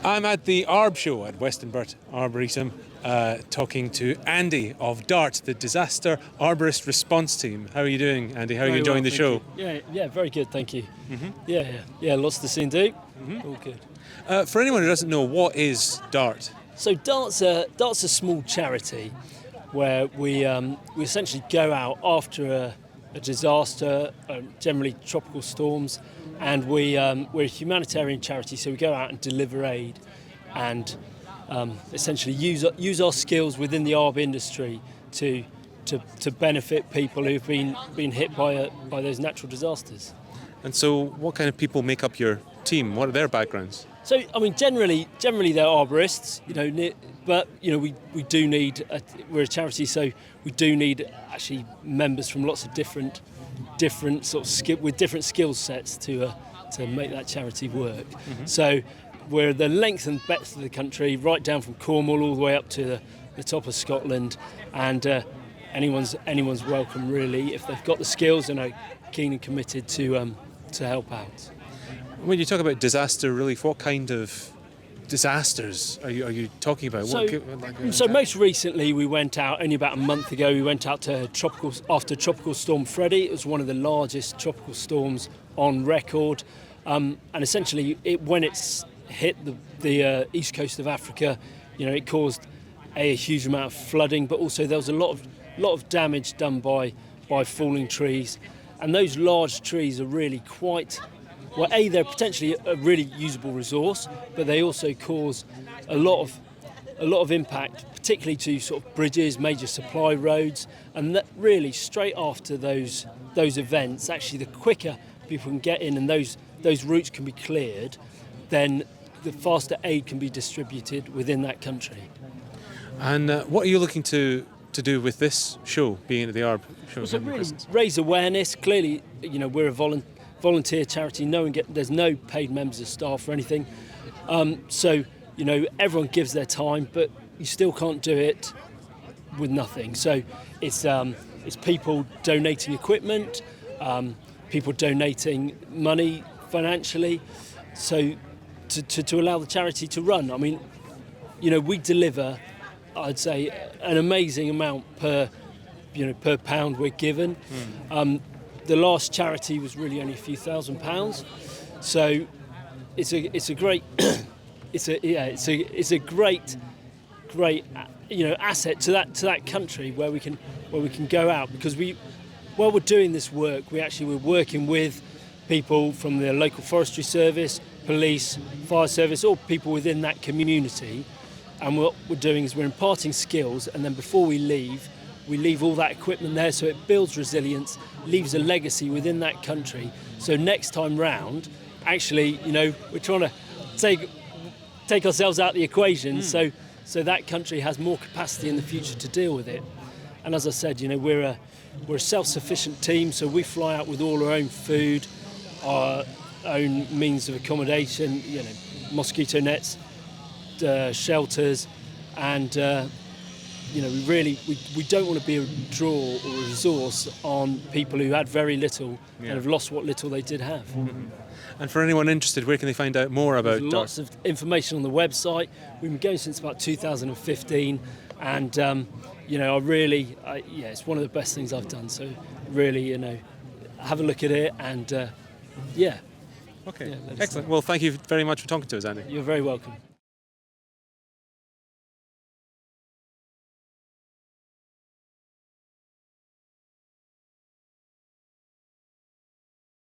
I'm at the ARB Show at Westonbirt Arboretum, talking to Andy of DART, the Disaster Arborist Response Team. How are you doing, Andy? How are you enjoying the show? Yeah, very good, thank you. Yeah, lots to see and do. All good. For anyone who doesn't know, what is DART? So DART's a small charity where we essentially go out after a disaster, generally tropical storms, and we're a humanitarian charity, so we go out and deliver aid and essentially use our skills within the ARB industry to benefit people who've been hit by those natural disasters. And so what kind of people make up your team? What are their backgrounds? So, I mean, generally they're arborists, but we do need. We're a charity, so we do need actually members from lots of different sort of with different skill sets to make that charity work. So, we're the length and breadth of the country, right down from Cornwall all the way up to the top of Scotland, and anyone's welcome really if they've got the skills and are keen and committed to help out. When you talk about disaster relief, what kind of disasters are you talking about? So most recently we went out, only about a month ago, we went out to after Tropical Storm Freddie. It was one of the largest tropical storms on record. And essentially when it's hit the east coast of Africa, it caused a huge amount of flooding, but also there was a lot of damage done by falling trees. And those large trees are really quite... Well, they're potentially a really usable resource, but they also cause a lot of impact, particularly to sort of bridges, major supply roads, and that really straight after those events, actually the quicker people can get in and those routes can be cleared, then the faster aid can be distributed within that country. And what are you looking to do with this show, being at the ARB Show? So really raise awareness. Clearly, we're a volunteer charity. There's no paid members of staff or anything. So everyone gives their time, but you still can't do it with nothing. So it's people donating equipment, people donating money financially, so to allow the charity to run. I mean, we deliver, I'd say, an amazing amount per pound we're given. The last charity was really only a few £1,000s, so it's a great it's a great asset to that country where we can go out, because while we're doing this work, we're working with people from the local forestry service, police, fire service, or people within that community, and what we're doing is we're imparting skills, and then before we leave all that equipment there, so it builds resilience, leaves a legacy within that country. So next time round, actually, we're trying to take ourselves out of the equation, so that country has more capacity in the future to deal with it. And as I said, we're a self-sufficient team, so we fly out with all our own food, our own means of accommodation, mosquito nets, shelters, and we don't want to be a draw or a resource on people who had very little and have lost what little they did have. And for anyone interested, where can they find out more about There's lots of information on the website. We've been going since about 2015, and it's one of the best things I've done. So really, have a look at it, and Okay, excellent. Well, thank you very much for talking to us, Andy. You're very welcome.